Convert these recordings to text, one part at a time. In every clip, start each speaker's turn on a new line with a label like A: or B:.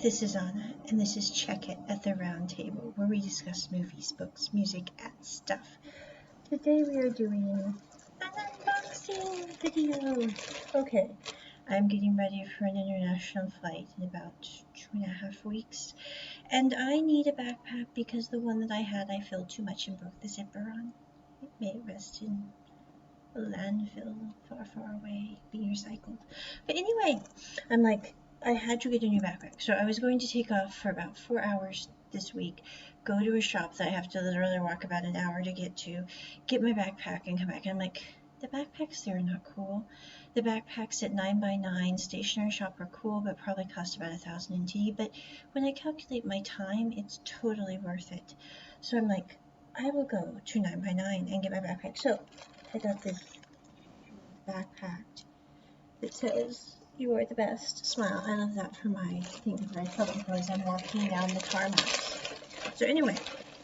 A: This is Anna, and this is Check It at the Round Table, where we discuss movies, books, music, and stuff. Today we are doing an unboxing video. Okay, I'm getting ready for an international flight in about 2.5 weeks, and I need a backpack because the one that I had I filled too much and broke the zipper on. It may rest in a landfill far, far away, being recycled. But anyway, I'm like, I had to get a new backpack. So I was going to take off for about 4 hours this week, go to a shop that I have to literally walk about an hour to get my backpack and come back. And I'm like, the backpacks there are not cool. The backpacks at 9x9 stationery shop are cool, but probably cost about 1,000 NT. But when I calculate my time, it's totally worth it. So I'm like, I will go to 9x9 and get my backpack. So I got this backpack that says, "You are the best." Smile. I love that for my thing that I tell people as I'm walking down the tarmacs. So anyway,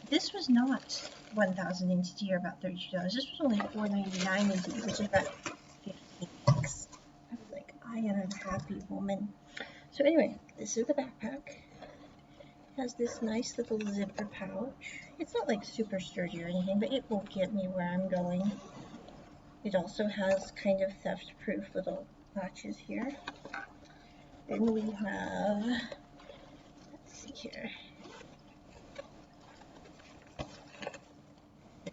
A: this was not 1,000 NT or about $32. This was only $4.99 NT, which is about 15 bucks. I was like, I am a happy woman. So anyway, this is the backpack. It has this nice little zipper pouch. It's not like super sturdy or anything, but it will get me where I'm going. It also has kind of theft-proof little latches here. Then we have, let's see here.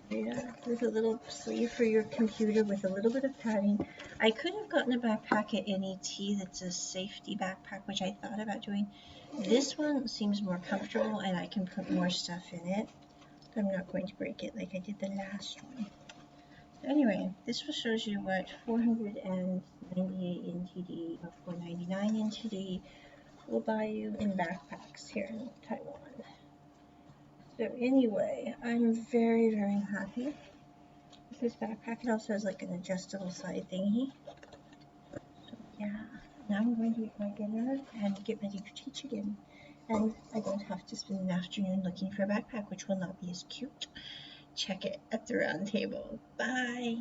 A: Yeah, there's a little sleeve for your computer with a little bit of padding. I could have gotten a backpack at NET that's a safety backpack, which I thought about doing. This one seems more comfortable and I can put more stuff in it. I'm not going to break it like I did the last one. Anyway, this shows you what 498 NTD or 499 NTD will buy you in backpacks here in Taiwan. So anyway, I'm very, very happy with this backpack. It also has like an adjustable side thingy. So yeah, now I'm going to eat my dinner and get ready to teach again. And I don't have to spend an afternoon looking for a backpack, which will not be as cute. Check it at the round table. Bye.